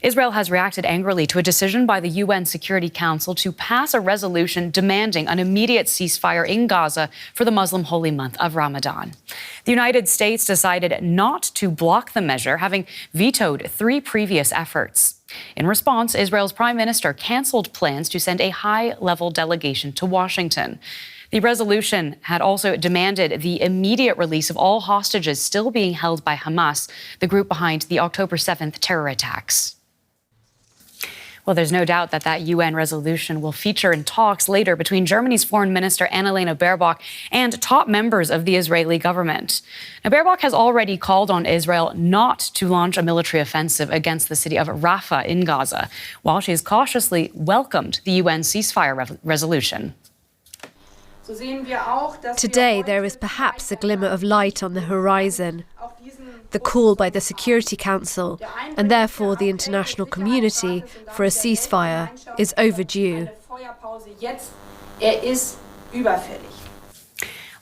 Israel has reacted angrily to a decision by the UN Security Council to pass a resolution demanding an immediate ceasefire in Gaza for the Muslim holy month of Ramadan. The United States decided not to block the measure, having vetoed 3 previous efforts. In response, Israel's prime minister canceled plans to send a high-level delegation to Washington. The resolution had also demanded the immediate release of all hostages still being held by Hamas, the group behind the October 7th terror attacks. Well, there's no doubt that that UN resolution will feature in talks later between Germany's Foreign Minister Annalena Baerbock and top members of the Israeli government. Now, Baerbock has already called on Israel not to launch a military offensive against the city of Rafah in Gaza, while she has cautiously welcomed the UN ceasefire resolution. Today, there is perhaps a glimmer of light on the horizon. The call by the Security Council, and therefore the international community, for a ceasefire is overdue.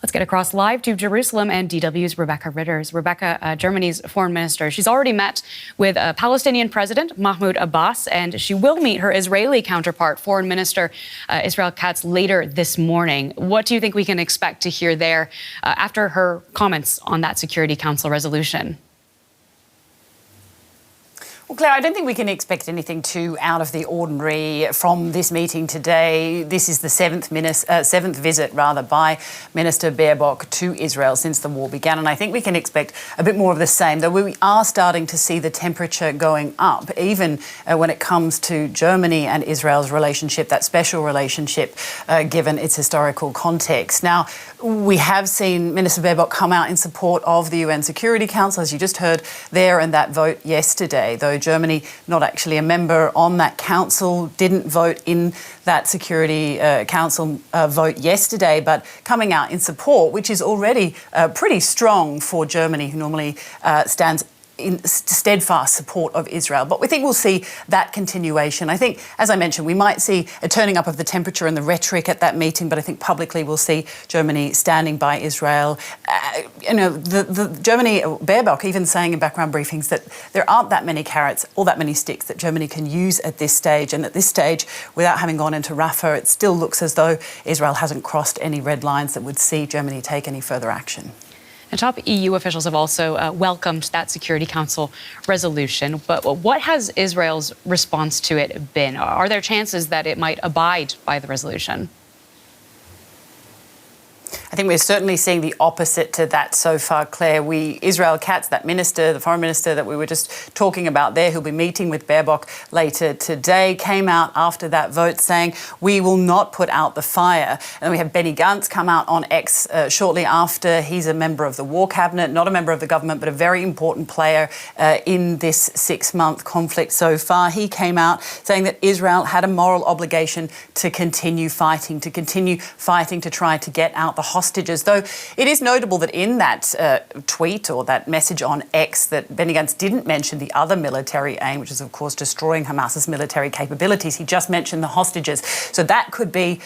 Let's get across live to Jerusalem and DW's Rebecca Ritters. Rebecca, Germany's foreign minister, she's already met with Palestinian President Mahmoud Abbas, and she will meet her Israeli counterpart, Foreign Minister Israel Katz, later this morning. What do you think we can expect to hear there after her comments on that Security Council resolution? Well, Claire, I don't think we can expect anything too out of the ordinary from this meeting today. This is the seventh visit by Minister Baerbock to Israel since the war began, and I think we can expect a bit more of the same, though we are starting to see the temperature going up, even when it comes to Germany and Israel's relationship, that special relationship, given its historical context. Now, we have seen Minister Baerbock come out in support of the UN Security Council, as you just heard there, and that vote yesterday, though Germany, not actually a member on that council, didn't vote in that Security Council vote yesterday, but coming out in support, which is already pretty strong for Germany, who normally stands in steadfast support of Israel. But we think we'll see that continuation. I think, as I mentioned, we might see a turning up of the temperature and the rhetoric at that meeting, but I think publicly we'll see Germany standing by Israel. Germany, Baerbock even saying in background briefings that there aren't that many carrots or that many sticks that Germany can use at this stage. And at this stage, without having gone into Rafah, it still looks as though Israel hasn't crossed any red lines that would see Germany take any further action. And top EU officials have also welcomed that Security Council resolution. But what has Israel's response to it been? Are there chances that it might abide by the resolution? I think we're certainly seeing the opposite to that so far, Claire. Israel Katz, that minister, the foreign minister that we were just talking about there, who'll be meeting with Baerbock later today, came out after that vote saying, we will not put out the fire. And then we have Benny Gantz come out on X shortly after. He's a member of the war cabinet, not a member of the government, but a very important player in this 6-month conflict so far. He came out saying that Israel had a moral obligation to continue fighting to try to get out the hostages, though it is notable that in that tweet or that message on X that Benny Gantz didn't mention the other military aim, which is, of course, destroying Hamas's military capabilities. He just mentioned the hostages. So that could be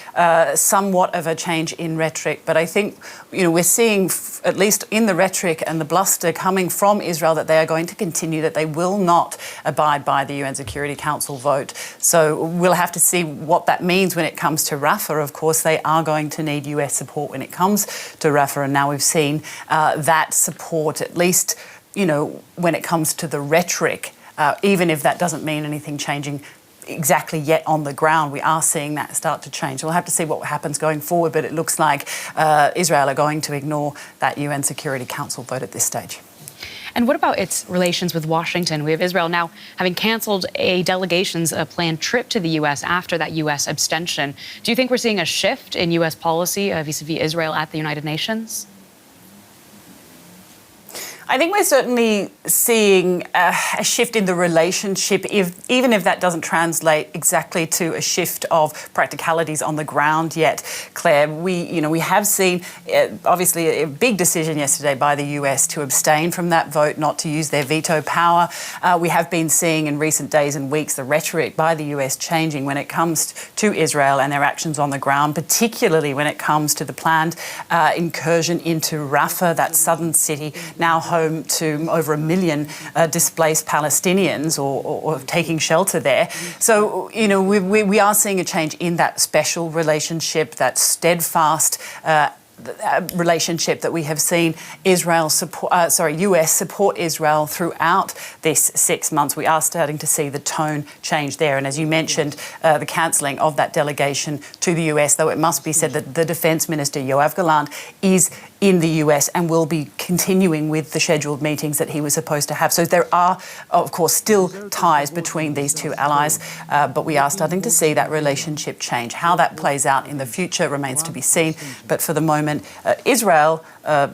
somewhat of a change in rhetoric. But I think, we're seeing, at least in the rhetoric and the bluster coming from Israel, that they are going to continue, that they will not abide by the UN Security Council vote. So we'll have to see what that means when it comes to Rafah. Of course, they are going to need US support when it comes to Rafah, and now we've seen that support, at least, when it comes to the rhetoric, even if that doesn't mean anything changing exactly yet on the ground, we are seeing that start to change. We'll have to see what happens going forward, but it looks like Israel are going to ignore that UN Security Council vote at this stage. And what about its relations with Washington? We have Israel now having cancelled a delegation's planned trip to the U.S. after that U.S. abstention. Do you think we're seeing a shift in U.S. policy vis-a-vis Israel at the United Nations? I think we're certainly seeing a shift in the relationship, even if that doesn't translate exactly to a shift of practicalities on the ground yet, Claire. We have seen, obviously, a big decision yesterday by the US to abstain from that vote, not to use their veto power. We have been seeing in recent days and weeks the rhetoric by the US changing when it comes to Israel and their actions on the ground, particularly when it comes to the planned incursion into Rafah, that southern city now home home to over 1 million displaced Palestinians or taking shelter there. So, we are seeing a change in that special relationship, that steadfast relationship that we have seen US support Israel throughout this 6 months. We are starting to see the tone change there. And as you mentioned, the cancelling of that delegation to the US, though it must be said that the Defence Minister, Yoav Gallant, is in the US and will be continuing with the scheduled meetings that he was supposed to have. So there are, of course, still ties between these two allies, but we are starting to see that relationship change. How that plays out in the future remains to be seen. But for the moment, Israel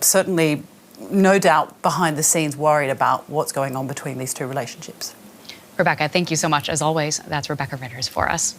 certainly, no doubt, behind the scenes worried about what's going on between these two relationships. Rebecca, thank you so much. As always, that's Rebecca Ritters for us.